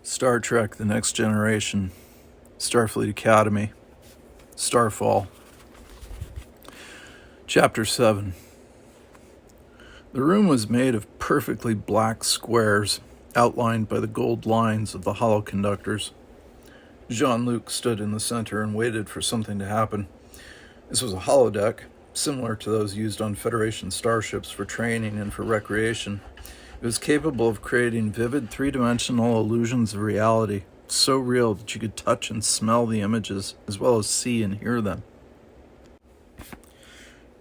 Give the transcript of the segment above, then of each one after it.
Star Trek: The Next Generation, Starfleet Academy, Starfall. Chapter 7. The room was made of perfectly black squares, outlined by the gold lines of the holoconductors. Jean-Luc stood in the center and waited for something to happen. This was a holodeck, similar to those used on Federation starships for training and for recreation. It was capable of creating vivid three-dimensional illusions of reality, so real that you could touch and smell the images, as well as see and hear them.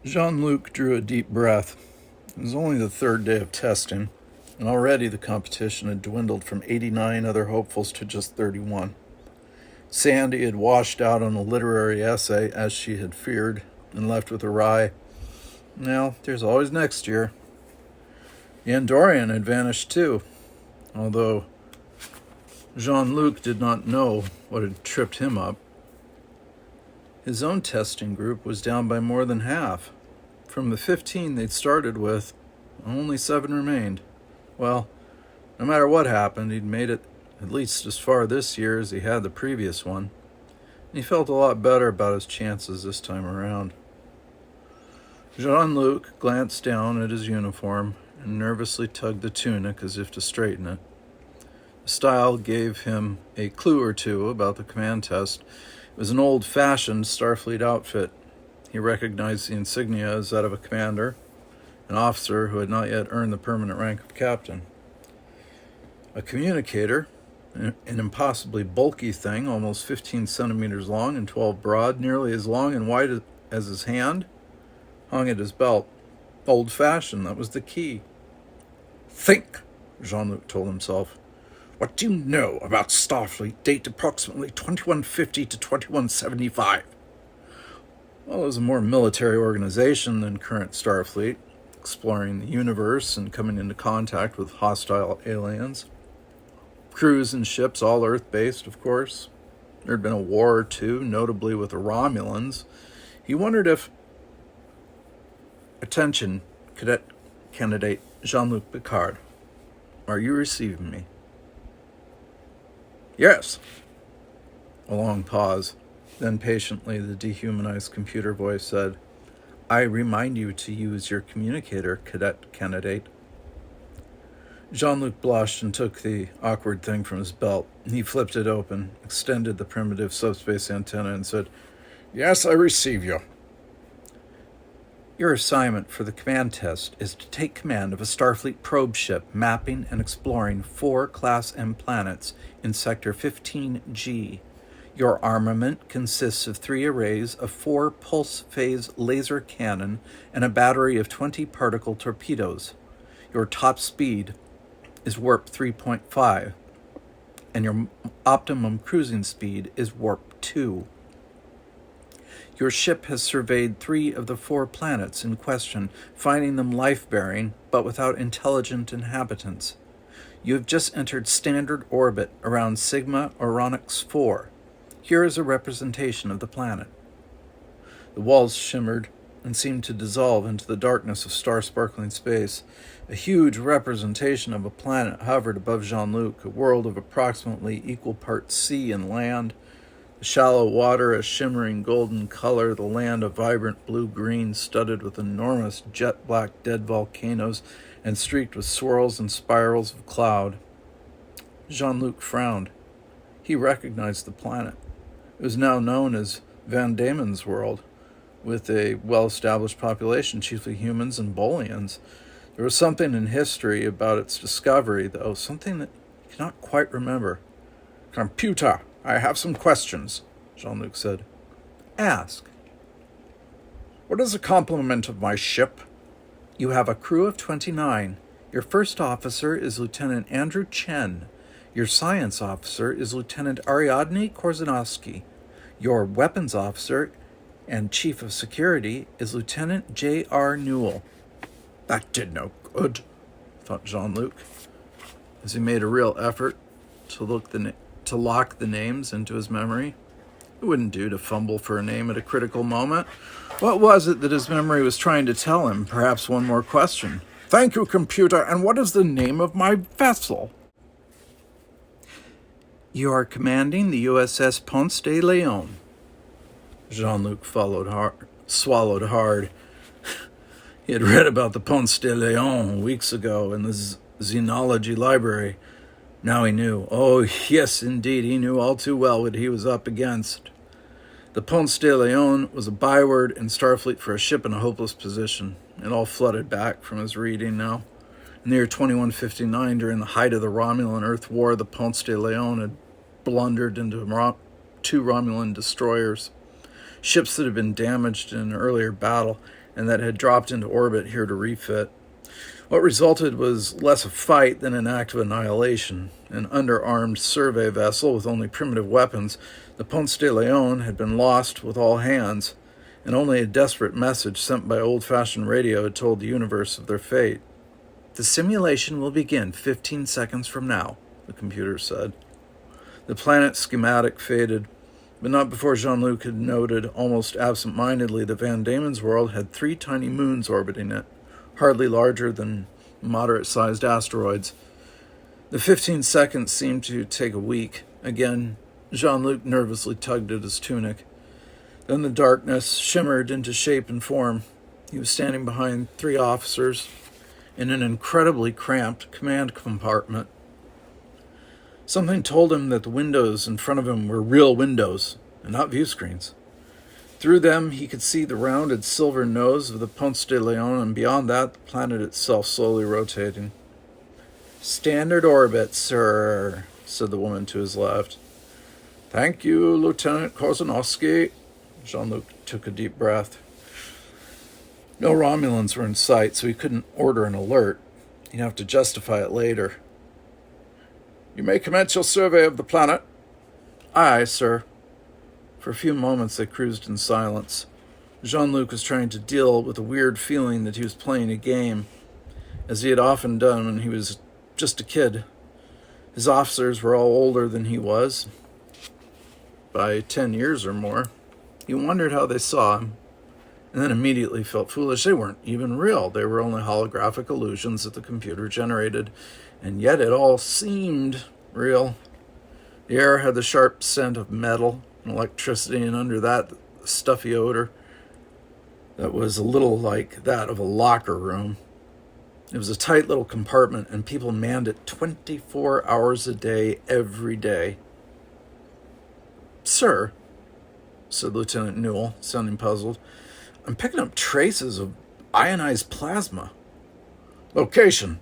Jean-Luc drew a deep breath. It was only the third day of testing, and already the competition had dwindled from 89 other hopefuls to just 31. Sandy had washed out on a literary essay, as she had feared, and left with a wry, "Well, there's always next year." The Andorian had vanished too, although Jean-Luc did not know what had tripped him up. His own testing group was down by more than half. From the 15 they'd started with, only 7 remained. Well, no matter what happened, he'd made it at least as far this year as he had the previous one, and he felt a lot better about his chances this time around. Jean-Luc glanced down at his uniform and nervously tugged the tunic as if to straighten it. The style gave him a clue or two about the command test. It was an old-fashioned Starfleet outfit. He recognized the insignia as that of a commander, an officer who had not yet earned the permanent rank of captain. A communicator, an impossibly bulky thing, almost 15 centimeters long and 12 broad, nearly as long and wide as his hand, hung at his belt. Old-fashioned, that was the key. "Think," Jean-Luc told himself. "What do you know about Starfleet date approximately 2150 to 2175? Well, it was a more military organization than current Starfleet, exploring the universe and coming into contact with hostile aliens. Crews and ships all Earth-based, of course. There had been a war or two, notably with the Romulans. He wondered if... Attention, cadet candidate Jean-Luc Picard. Are you receiving me?" "Yes." A long pause. Then patiently the dehumanized computer voice said, "I remind you to use your communicator, cadet candidate." Jean-Luc blushed and took the awkward thing from his belt. He flipped it open, extended the primitive subspace antenna, and said, "Yes, I receive you." "Your assignment for the command test is to take command of a Starfleet probe ship mapping and exploring 4 Class M planets in Sector 15G. Your armament consists of 3 arrays of 4 pulse-phase laser cannon and a battery of 20 particle torpedoes. Your top speed is warp 3.5, and your optimum cruising speed is warp 2. Your ship has surveyed 3 of the 4 planets in question, finding them life-bearing, but without intelligent inhabitants. You have just entered standard orbit around Sigma Oronyx 4. Here is a representation of the planet." The walls shimmered and seemed to dissolve into the darkness of star-sparkling space. A huge representation of a planet hovered above Jean-Luc, a world of approximately equal parts sea and land. The shallow water a shimmering golden color, the land a vibrant blue-green studded with enormous jet-black dead volcanoes and streaked with swirls and spirals of cloud. Jean-Luc frowned. He recognized the planet. It was now known as Van Diemen's World, with a well-established population, chiefly humans and Bolians. There was something in history about its discovery, though, something that he could not quite remember. "Computer, I have some questions," Jean-Luc said. "Ask." "What is the complement of my ship?" "You have a crew of 29. Your first officer is Lieutenant Andrew Chen. Your science officer is Lieutenant Ariadne Korzanovsky. Your weapons officer and chief of security is Lieutenant J.R. Newell." "That did no good," thought Jean-Luc, as he made a real effort to lock the names into his memory. It wouldn't do to fumble for a name at a critical moment. What was it that his memory was trying to tell him? Perhaps one more question. "Thank you, computer, and what is the name of my vessel?" You are commanding the USS Ponce De Leon. Jean-Luc swallowed hard. He had read about the Ponce de Leon weeks ago in the xenology library. Now he knew. Oh, yes, indeed, he knew all too well what he was up against. The Ponce de Leon was a byword in Starfleet for a ship in a hopeless position. It all flooded back from his reading now. In the year 2159, during the height of the Romulan Earth War, the Ponce de Leon had blundered into two Romulan destroyers, ships that had been damaged in an earlier battle and that had dropped into orbit here to refit. What resulted was less a fight than an act of annihilation. An underarmed survey vessel with only primitive weapons, the Ponce de Leon had been lost with all hands, and only a desperate message sent by old-fashioned radio had told the universe of their fate. The simulation will begin 15 seconds from now, the computer said. The planet schematic faded, but not before Jean-Luc had noted, almost absent-mindedly, that Van Damon's world had 3 tiny moons orbiting it, hardly larger than moderate-sized asteroids. The 15 seconds seemed to take a week. Again, Jean-Luc nervously tugged at his tunic. Then the darkness shimmered into shape and form. He was standing behind 3 officers in an incredibly cramped command compartment. Something told him that the windows in front of him were real windows and not view screens. Through them, he could see the rounded silver nose of the Ponce de Leon, and beyond that, the planet itself slowly rotating. "Standard orbit, sir," said the woman to his left. "Thank you, Lieutenant Korzanowski." Jean-Luc took a deep breath. No Romulans were in sight, so he couldn't order an alert. He'd have to justify it later. "You may commence your survey of the planet." "Aye, sir." For a few moments they cruised in silence. Jean-Luc was trying to deal with a weird feeling that he was playing a game, as he had often done when he was just a kid. His officers were all older than he was, by 10 years or more. He wondered how they saw him, and then immediately felt foolish. They weren't even real. They were only holographic illusions that the computer generated, and yet it all seemed real. The air had the sharp scent of metal and electricity, and under that, the stuffy odor that was a little like that of a locker room. It was a tight little compartment, and people manned it 24 hours a day, every day. "Sir," said Lieutenant Newell, sounding puzzled, "I'm picking up traces of ionized plasma." "Location?"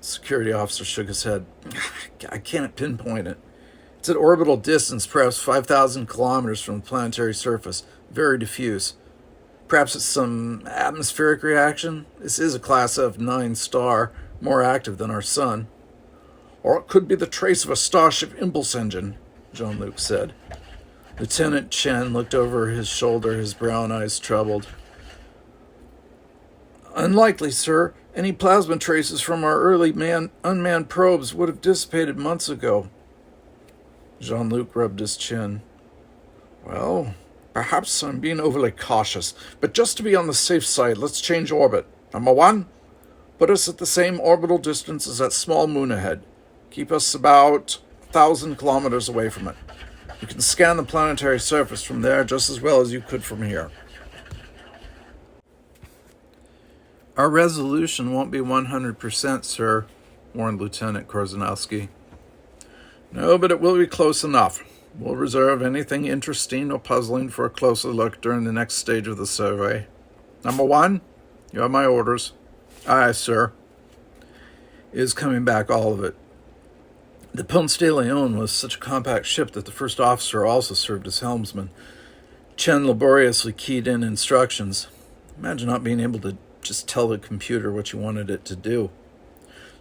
The security officer shook his head. "I can't pinpoint it. It's at orbital distance, perhaps 5,000 kilometers from the planetary surface. Very diffuse. Perhaps it's some atmospheric reaction. This is a Class F9 star, more active than our sun." "Or it could be the trace of a starship impulse engine," Jean-Luc said. Lieutenant Chen looked over his shoulder, his brown eyes troubled. "Unlikely, sir. Any plasma traces from our early unmanned probes would have dissipated months ago." Jean-Luc rubbed his chin. "Well, perhaps I'm being overly cautious, but just to be on the safe side, let's change orbit. Number 1, put us at the same orbital distance as that small moon ahead. Keep us about 1,000 kilometers away from it. You can scan the planetary surface from there just as well as you could from here." "Our resolution won't be 100%, sir," warned Lieutenant Korzanowski. "No, but it will be close enough. We'll reserve anything interesting or puzzling for a closer look during the next stage of the survey. Number 1, you have my orders." "Aye, sir." It was coming back, all of it. The Ponce de Leon was such a compact ship that the first officer also served as helmsman. Chen laboriously keyed in instructions. Imagine not being able to just tell the computer what you wanted it to do.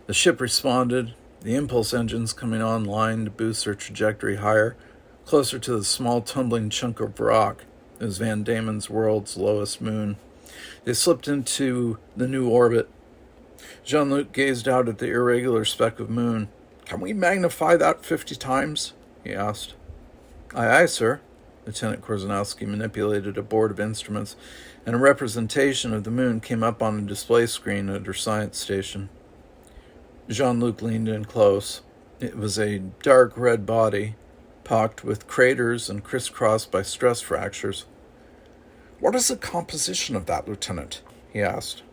The ship responded, the impulse engines coming online to boost their trajectory higher, closer to the small tumbling chunk of rock. It was Van Damon's world's lowest moon. They slipped into the new orbit. Jean-Luc gazed out at the irregular speck of moon. "Can we magnify that 50 times?" he asked. "Aye, aye, sir." Lieutenant Korzanowski manipulated a board of instruments, and a representation of the moon came up on a display screen at her science station. Jean-Luc leaned in close. It was a dark red body, pocked with craters and crisscrossed by stress fractures. "What is the composition of that, Lieutenant?" he asked.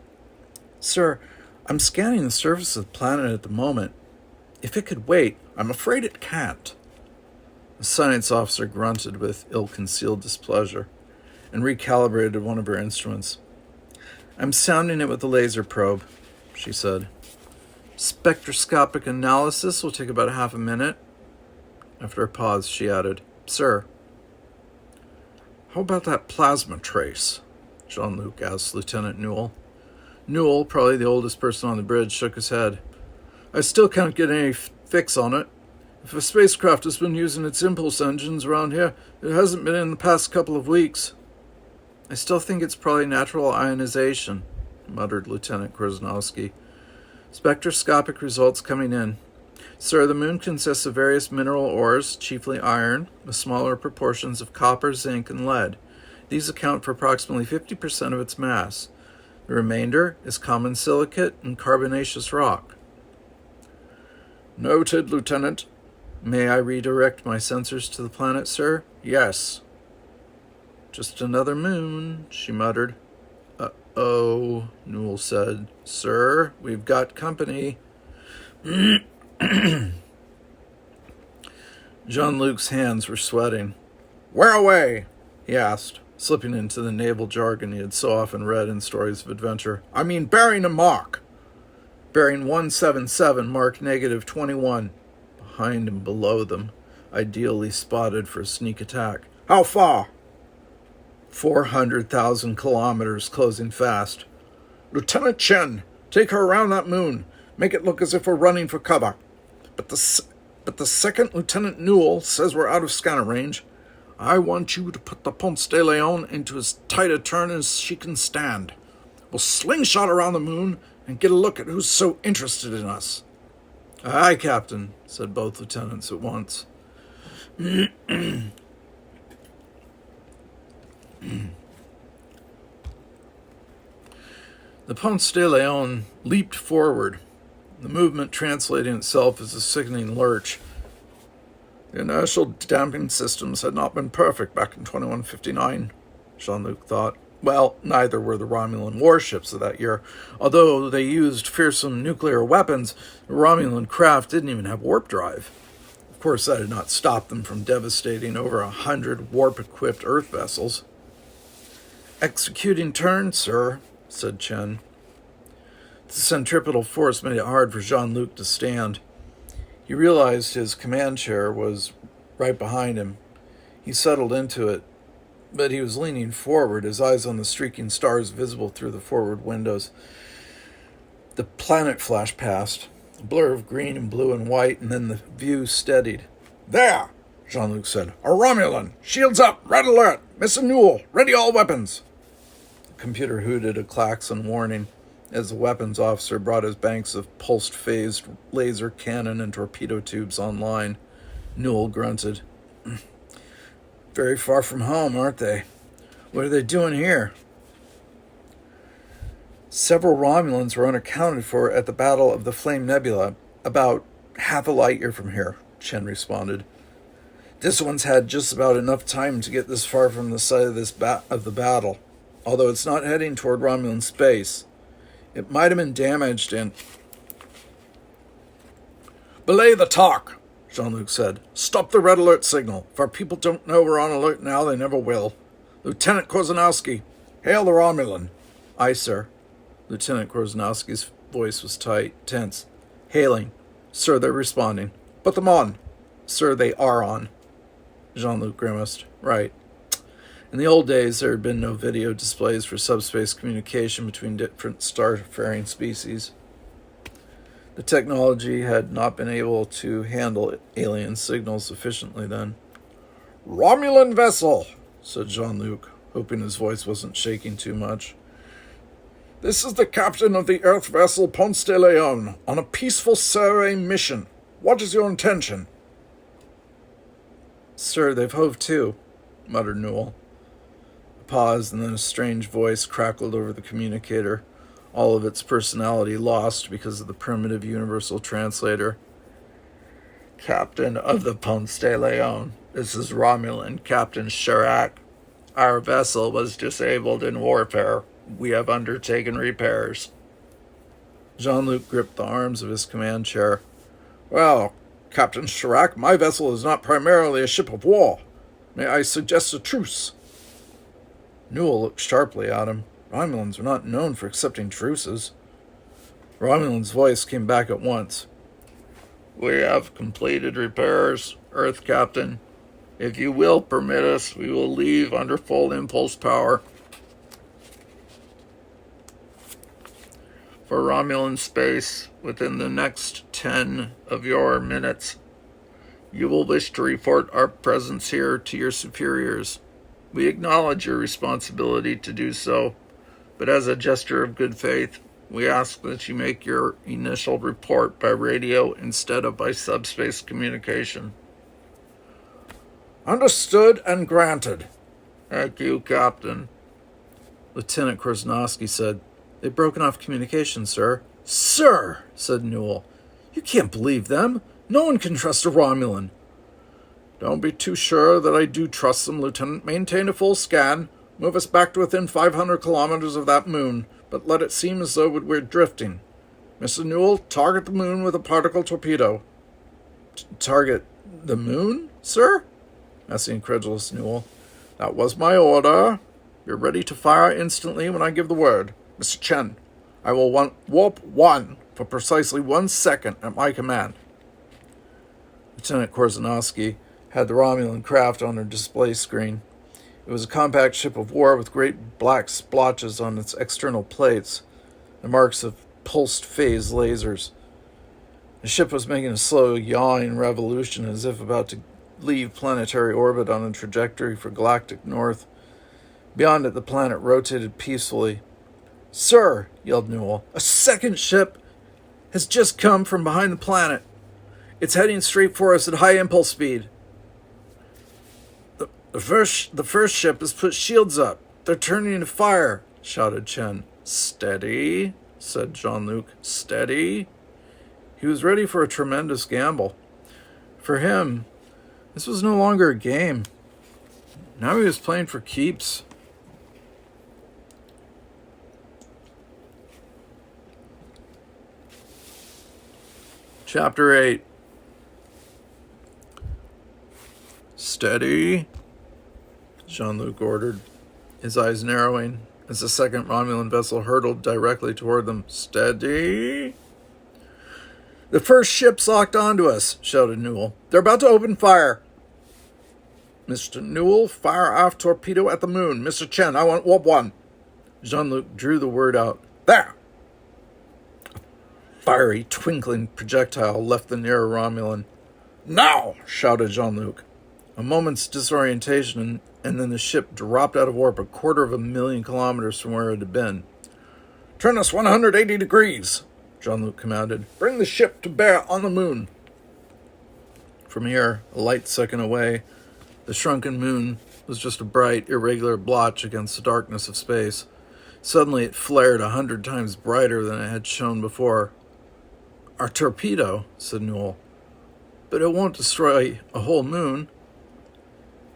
"Sir, I'm scanning the surface of the planet at the moment. If it could wait, I'm afraid it can't." The science officer grunted with ill-concealed displeasure and recalibrated one of her instruments. "I'm sounding it with the laser probe," she said. "Spectroscopic analysis will take about half a minute." After a pause, she added, "Sir." "How about that plasma trace?" Jean-Luc asked Lieutenant Newell. Newell, probably the oldest person on the bridge, shook his head. "I still can't get any fix on it. If a spacecraft has been using its impulse engines around here, it hasn't been in the past couple of weeks." "I still think it's probably natural ionization," muttered Lieutenant Krasnowski. "Spectroscopic results coming in. Sir, the moon consists of various mineral ores, chiefly iron, with smaller proportions of copper, zinc, and lead. These account for approximately 50% of its mass. The remainder is common silicate and carbonaceous rock." "Noted, Lieutenant." "May I redirect my sensors to the planet, sir?" "Yes." "Just another moon," she muttered. "Uh-oh," Newell said. "Sir, we've got company." Jean-Luc's hands were sweating. "Where away?" he asked, slipping into the naval jargon he had so often read in stories of adventure. "I mean bearing and mark." "Bearing 177, mark -21. Behind and below them, ideally spotted for a sneak attack. "How far?" 400,000 kilometers, closing fast." "Lieutenant Chen, take her around that moon. Make it look as if we're running for cover. But the second Lieutenant Newell says we're out of scanner range, I want you to put the Ponce De Leon into as tight a turn as she can stand. We'll slingshot around the moon and get a look at who's so interested in us." "Aye, Captain," said both lieutenants at once. The Ponce de Leon leaped forward, the movement translating itself as a sickening lurch. The inertial damping systems had not been perfect back in 2159, Jean-Luc thought. Well, neither were the Romulan warships of that year. Although they used fearsome nuclear weapons, the Romulan craft didn't even have warp drive. Of course, that had not stopped them from devastating over 100 warp-equipped Earth vessels. "Executing turn, sir," said Chen. The centripetal force made it hard for Jean-Luc to stand. He realized his command chair was right behind him. He settled into it, but he was leaning forward, his eyes on the streaking stars visible through the forward windows. The planet flashed past, a blur of green and blue and white, and then the view steadied. "There," Jean-Luc said. "A Romulan! Shields up! Red alert! Mr. Newell, ready all weapons!" The computer hooted a klaxon warning as the weapons officer brought his banks of pulsed-phased laser cannon and torpedo tubes online. Newell grunted. "Very far from home, aren't they? What are they doing here?" "Several Romulans were unaccounted for at the Battle of the Flame Nebula, about half a light year from here," Chen responded. "This one's had just about enough time to get this far from the site of the battle, although it's not heading toward Romulan space. It might have been damaged and..." "Belay the talk," Jean-Luc said. "Stop the red alert signal. If our people don't know we're on alert now, they never will. Lieutenant Korzenowski, hail the Romulan." "Aye, sir." Lieutenant Korzenowski's voice was tense. "Hailing. Sir, they're responding." "Put them on." "Sir, they are on." Jean-Luc grimaced. "Right. In the old days, there had been no video displays for subspace communication between different starfaring species. The technology had not been able to handle alien signals sufficiently then. "Romulan vessel," said Jean-Luc, hoping his voice wasn't shaking too much. "This is the captain of the Earth vessel Ponce de Leon on a peaceful survey mission. What is your intention?" "Sir, they've hove to," muttered Newell. A pause, and then a strange voice crackled over the communicator, all of its personality lost because of the primitive universal translator. Captain of the Ponce De Leon. This is Romulan, Captain Chirac. Our vessel was disabled in warfare. We have undertaken repairs. Jean-Luc gripped the arms of his command chair. Well, Captain Chirac, my vessel is not primarily a ship of war. May I suggest a truce? Newell looked sharply at him. Romulans are not known for accepting truces. Romulan's voice came back at once. We have completed repairs, Earth Captain. If you will permit us, we will leave under full impulse power. For Romulan space, within the next 10 of your minutes, you will wish to report our presence here to your superiors. We acknowledge your responsibility to do so, but as a gesture of good faith, we ask that you make your initial report by radio instead of by subspace communication. Understood and granted. Thank you, Captain. Lieutenant Krasnowski said, They've broken off communication, sir. Sir, said Newell. You can't believe them. No one can trust a Romulan. Don't be too sure that I do trust them, Lieutenant. Maintain a full scan. Move us back to within 500 kilometers of that moon, but let it seem as though we're drifting. Mr. Newell, target the moon with a particle torpedo. Target the moon, sir? asked the incredulous Newell. That was my order. You're ready to fire instantly when I give the word. Mr. Chen, I will want warp 1 for precisely 1 second at my command. Lieutenant Korzeniowski had the Romulan craft on her display screen. It was a compact ship of war with great black splotches on its external plates, the marks of pulsed phase lasers. The ship was making a slow, yawing revolution as if about to leave planetary orbit on a trajectory for galactic north. Beyond it, the planet rotated peacefully. Sir, yelled Newell, a second ship has just come from behind the planet. It's heading straight for us at high impulse speed. The first ship has put shields up. They're turning to fire, shouted Chen. Steady, said Jean-Luc. Steady. He was ready for a tremendous gamble. For him, this was no longer a game. Now he was playing for keeps. Chapter 8. Steady, Jean-Luc ordered, his eyes narrowing as the second Romulan vessel hurtled directly toward them. Steady. The first ship's locked onto us, shouted Newell. They're about to open fire. Mr. Newell, fire aft torpedo at the moon. Mr. Chen, I want warp 1. Jean-Luc drew the word out. There! A fiery, twinkling projectile left the nearer Romulan. Now! Shouted Jean-Luc. A moment's disorientation, and then the ship dropped out of warp 250,000 kilometers from where it had been. Turn us 180 degrees, Jean-Luc commanded. Bring the ship to bear on the moon. From here, a light second away, the shrunken moon was just a bright, irregular blotch against the darkness of space. Suddenly it flared 100 times brighter than it had shone before. Our torpedo, said Newell. But it won't destroy a whole moon.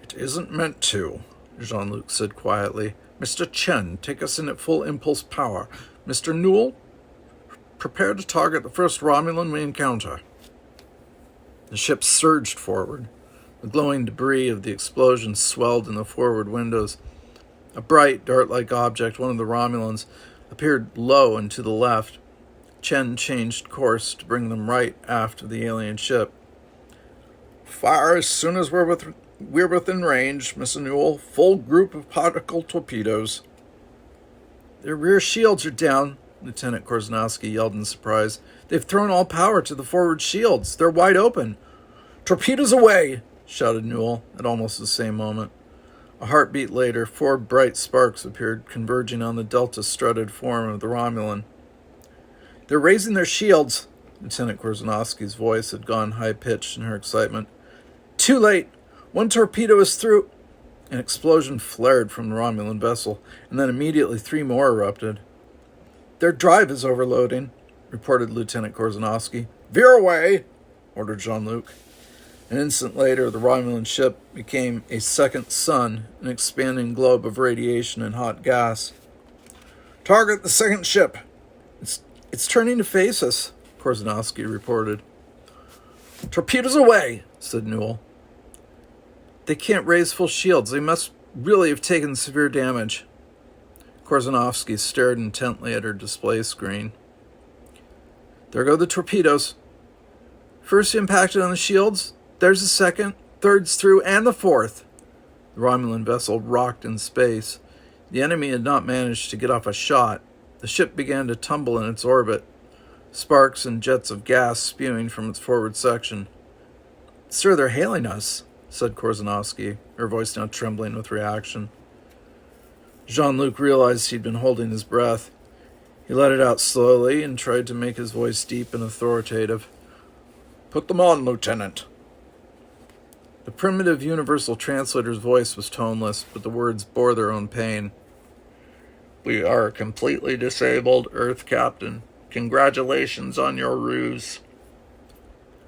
It isn't meant to, Jean-Luc said quietly. Mr. Chen, take us in at full impulse power. Mr. Newell, prepare to target the first Romulan we encounter. The ship surged forward. The glowing debris of the explosion swelled in the forward windows. A bright, dart-like object, one of the Romulans, appeared low and to the left. Chen changed course to bring them right aft of the alien ship. Fire as soon as we're within range, Mr. Newell. Full group of particle torpedoes. Their rear shields are down, Lieutenant Korzeniowski yelled in surprise. They've thrown all power to the forward shields. They're wide open. Torpedoes away, shouted Newell at almost the same moment. A heartbeat later, 4 bright sparks appeared converging on the delta-strutted form of the Romulan. They're raising their shields. Lieutenant Korzeniowski's voice had gone high-pitched in her excitement. Too late. 1 torpedo is through. An explosion flared from the Romulan vessel, and then immediately 3 more erupted. Their drive is overloading, reported Lieutenant Korzeniowski. Veer away, ordered Jean-Luc. An instant later, the Romulan ship became a second sun, an expanding globe of radiation and hot gas. "Target the second ship. It's turning to face us," Korzanowski reported. "Torpedoes away," said Newell. "They can't raise full shields. They must really have taken severe damage." Korzanowski stared intently at her display screen. "There go the torpedoes. First impacted on the shields. There's the second, third's through, and the fourth." The Romulan vessel rocked in space. The enemy had not managed to get off a shot. The ship began to tumble in its orbit, sparks and jets of gas spewing from its forward section. "Sir, they're hailing us," said Korzanowski, her voice now trembling with reaction. Jean-Luc realized he'd been holding his breath. He let it out slowly and tried to make his voice deep and authoritative. "Put them on, Lieutenant." The primitive universal translator's voice was toneless, but the words bore their own pain. "We are completely disabled, Earth Captain. Congratulations on your ruse."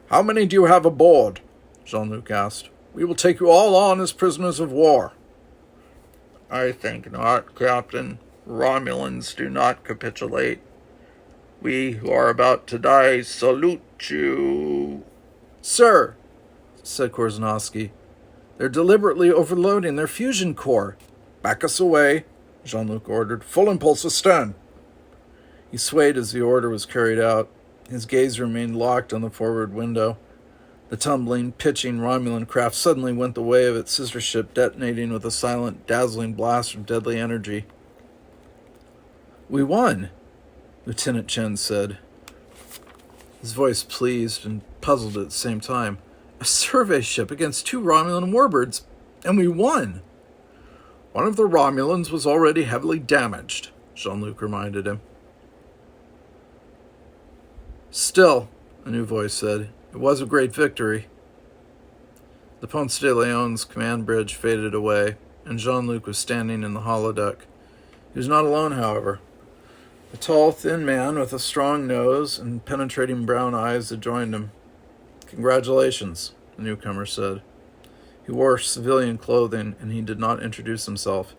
"How many do you have aboard?" Jean-Luc asked. "We will take you all on as prisoners of war." "I think not, Captain. Romulans do not capitulate. We who are about to die salute you." "Sir," said Korzanowski, "they're deliberately overloading their fusion core." "Back us away," Jean-Luc ordered. "Full impulse astern." He swayed as the order was carried out. His gaze remained locked on the forward window. The tumbling, pitching Romulan craft suddenly went the way of its sister ship, detonating with a silent, dazzling blast of deadly energy. "We won," Lieutenant Chen said, his voice pleased and puzzled at the same time. "A survey ship against 2 Romulan warbirds, and we won." "One of the Romulans was already heavily damaged," Jean-Luc reminded him. "Still," a new voice said, "it was a great victory." The Ponce De Leon's command bridge faded away, and Jean-Luc was standing in the holodeck. He was not alone, however. A tall, thin man with a strong nose and penetrating brown eyes had joined him. "Congratulations," the newcomer said. He wore civilian clothing, and he did not introduce himself.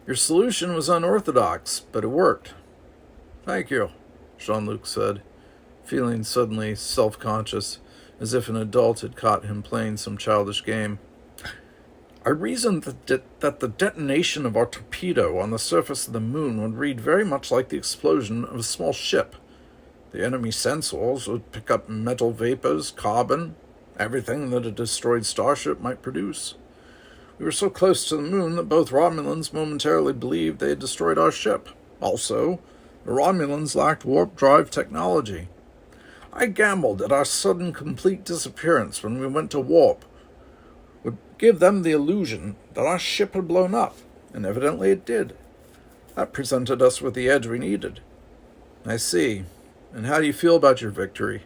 "Your solution was unorthodox, but it worked." "Thank you," Jean-Luc said, feeling suddenly self-conscious, as if an adult had caught him playing some childish game. "I reasoned that the detonation of our torpedo on the surface of the moon would read very much like the explosion of a small ship. The enemy sensors would pick up metal vapors, carbon, everything that a destroyed starship might produce. We were so close to the moon that both Romulans momentarily believed they had destroyed our ship. Also, the Romulans lacked warp drive technology. I gambled that our sudden complete disappearance when we went to warp would give them the illusion that our ship had blown up, and evidently it did. That presented us with the edge we needed." "I see. And how do you feel about your victory?"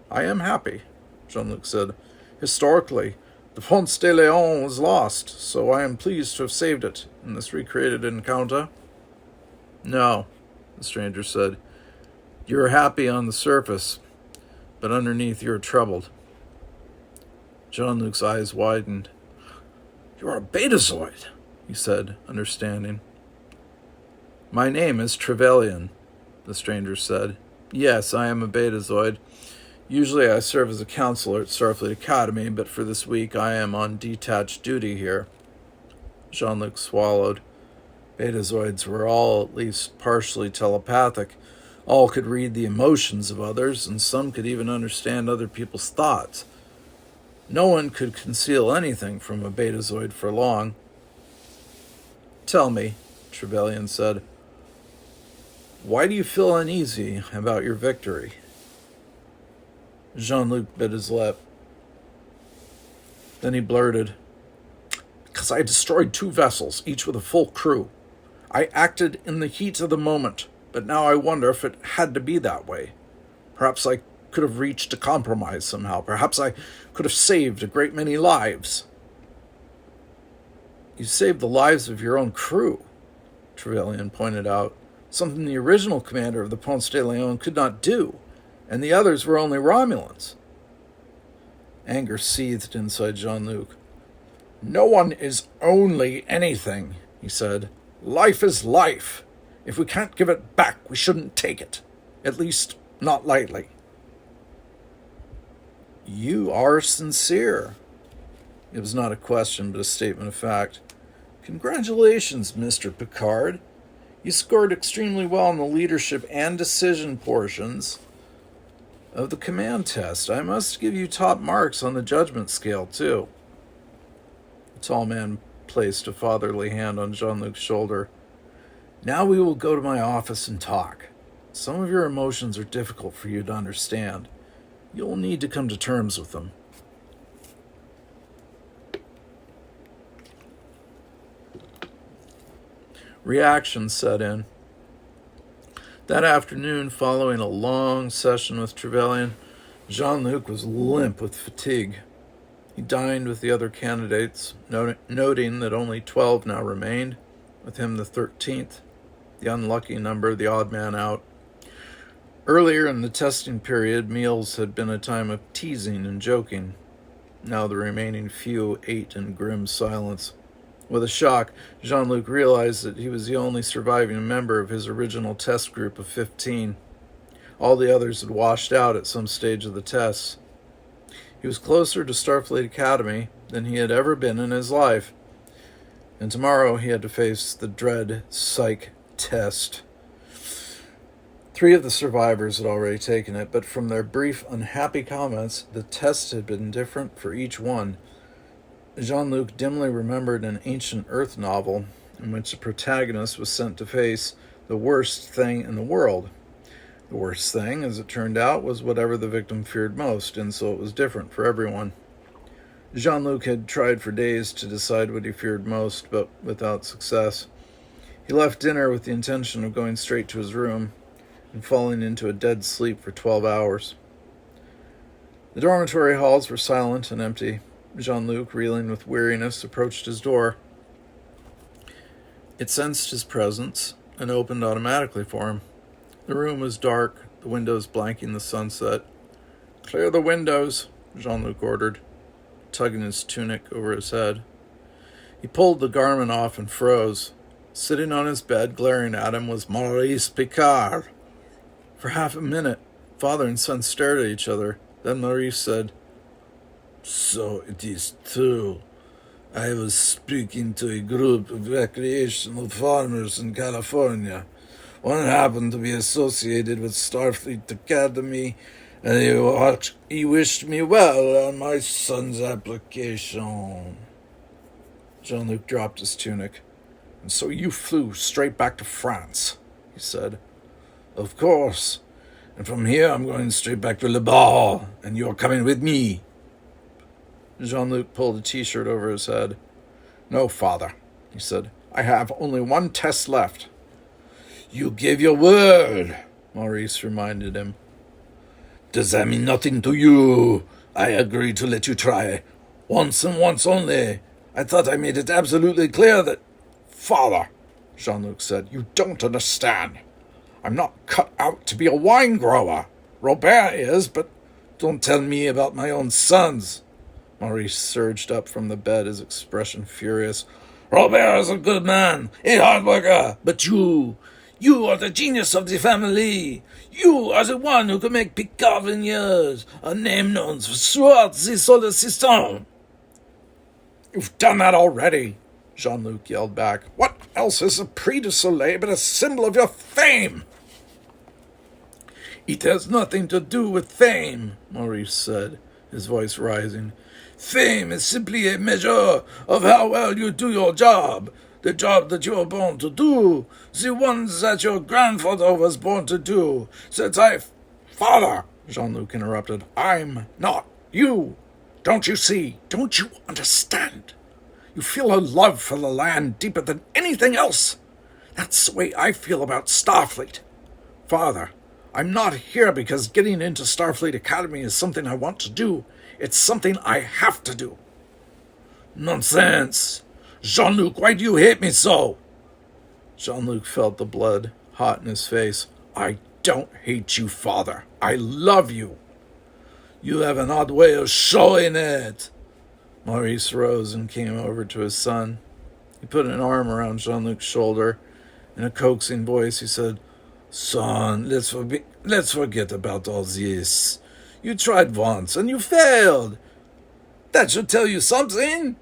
"I am happy," Jean-Luc said. "Historically, the Ponce De Leon was lost, so I am pleased to have saved it in this recreated encounter." "No," the stranger said. "You're happy on the surface, but underneath you're troubled." Jean-Luc's eyes widened. "You're a betazoid," he said, understanding. "My name is Trevelyan," the stranger said. "Yes, I am a betazoid. Usually I serve as a counselor at Starfleet Academy, but for this week I am on detached duty here." Jean-Luc swallowed. Betazoids were all at least partially telepathic. All could read the emotions of others, and some could even understand other people's thoughts. No one could conceal anything from a betazoid for long. "Tell me," Trevelyan said, "why do you feel uneasy about your victory?" Jean-Luc bit his lip. Then he blurted, "Because I destroyed 2 vessels, each with a full crew. I acted in the heat of the moment, but now I wonder if it had to be that way. Perhaps I could have reached a compromise somehow. Perhaps I could have saved a great many lives." "You saved the lives of your own crew," Trevelyan pointed out, "something the original commander of the Ponce de Leon could not do, and the others were only Romulans." Anger seethed inside Jean-Luc. "No one is only anything," he said. "Life is life. If we can't give it back, we shouldn't take it. At least, not lightly." "You are sincere." It was not a question, but a statement of fact. "Congratulations, Mr. Picard. You scored extremely well in the leadership and decision portions of the command test. I must give you top marks on the judgment scale, too." The tall man placed a fatherly hand on Jean-Luc's shoulder. "Now we will go to my office and talk. Some of your emotions are difficult for you to understand. You'll need to come to terms with them." Reaction set in. That afternoon, following a long session with Trevelyan, Jean-Luc was limp with fatigue. He dined with the other candidates, noting that only 12 now remained, with him the 13th, the unlucky number, the odd man out. Earlier in the testing period, meals had been a time of teasing and joking. Now the remaining few ate in grim silence. With a shock, Jean-Luc realized that he was the only surviving member of his original test group of 15. All the others had washed out at some stage of the tests. He was closer to Starfleet Academy than he had ever been in his life, and tomorrow he had to face the dread psych test. 3 of the survivors had already taken it, but from their brief, unhappy comments, the test had been different for each one. Jean-Luc dimly remembered an ancient Earth novel in which the protagonist was sent to face the worst thing in the world. The worst thing, as it turned out, was whatever the victim feared most, and so it was different for everyone. Jean-Luc had tried for days to decide what he feared most, but without success. He left dinner with the intention of going straight to his room and falling into a dead sleep for 12 hours. The dormitory halls were silent and empty. Jean-Luc, reeling with weariness, approached his door. It sensed his presence and opened automatically for him. The room was dark, the windows blanking the sunset. "Clear the windows," Jean-Luc ordered, tugging his tunic over his head. He pulled the garment off and froze. Sitting on his bed, glaring at him, was Maurice Picard. For half a minute, father and son stared at each other. Then Maurice said, "So it is true. I was speaking to a group of recreational farmers in California. One happened to be associated with Starfleet Academy, and he wished me well on my son's application." Jean-Luc dropped his tunic. "And so you flew straight back to France," he said. "Of course. And from here I'm going straight back to Le Bar, and you're coming with me." Jean-Luc pulled a t-shirt over his head. "No, father," he said. "I have only one test left." "You gave your word," Maurice reminded him. "Does that mean nothing to you? I agreed to let you try. Once and once only. I thought I made it absolutely clear that—" "Father," Jean-Luc said, "you don't understand. I'm not cut out to be a wine grower. Robert is, but don't tell me about my own sons." Maurice surged up from the bed, his expression furious. "Robert is a good man, a hard worker, but you are the genius of the family. You are the one who can make Picard Vigneuse a name known throughout the solar system." "You've done that already," Jean-Luc yelled back. "What else is a Prix du Soleil but a symbol of your fame?" "It has nothing to do with fame," Maurice said, his voice rising. "Fame is simply a measure of how well you do your job, the job that you were born to do, the ones that your grandfather was born to do, "Father," Jean-Luc interrupted, "I'm not you. Don't you see? Don't you understand? You feel a love for the land deeper than anything else. That's the way I feel about Starfleet. Father, I'm not here because getting into Starfleet Academy is something I want to do. It's something I have to do." "Nonsense! Jean-Luc, why do you hate me so?" Jean-Luc felt the blood hot in his face. "I don't hate you, father. I love you. You have an odd way of showing it. Maurice rose and came over to his son. He put an arm around Jean-Luc's shoulder. In a coaxing voice, he said, Son, let's forget about all this. You tried once, and you failed. That should tell you something.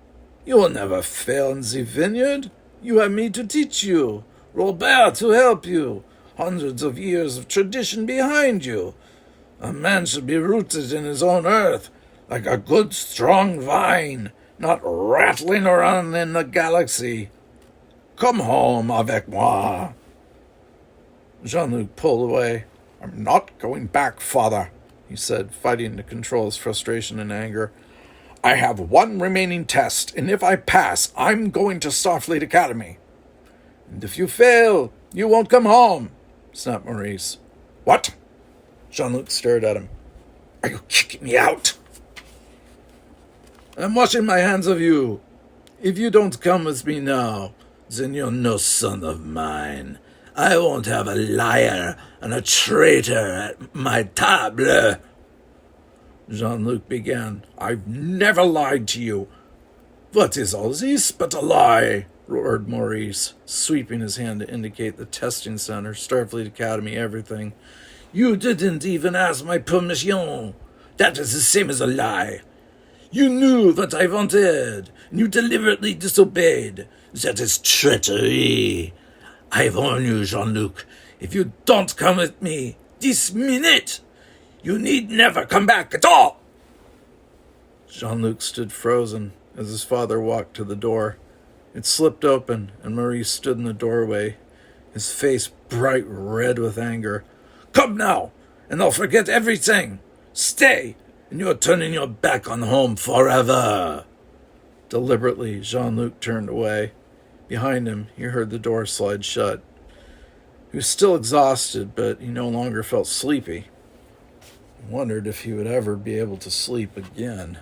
You will never fail in the vineyard. You have me to teach you, Robert to help you, hundreds of years of tradition behind you. A man should be rooted in his own earth, like a good strong vine, not rattling around in the galaxy. Come home avec moi. Jean-Luc pulled away. I'm not going back, father, he said, fighting to control his frustration and anger. I have one remaining test, and if I pass, I'm going to Starfleet Academy. And if you fail, you won't come home, snapped Maurice. What? Jean-Luc stared at him. Are you kicking me out? I'm washing my hands of you. If you don't come with me now, then you're no son of mine. I won't have a liar and a traitor at my table. Jean-Luc began. I've never lied to you. What is all this but a lie? Roared Maurice, sweeping his hand to indicate the testing center, Starfleet Academy, everything. You didn't even ask my permission. That is the same as a lie. You knew what I wanted, and you deliberately disobeyed. That is treachery. I warn you, Jean-Luc, if you don't come with me this minute, you need never come back at all. Jean-Luc stood frozen as his father walked to the door. It slipped open, and Maurice stood in the doorway, his face bright red with anger. Come now, and I'll forget everything. Stay, and you're turning your back on home forever. Deliberately, Jean-Luc turned away. Behind him, he heard the door slide shut. He was still exhausted, but he no longer felt sleepy. He wondered if he would ever be able to sleep again.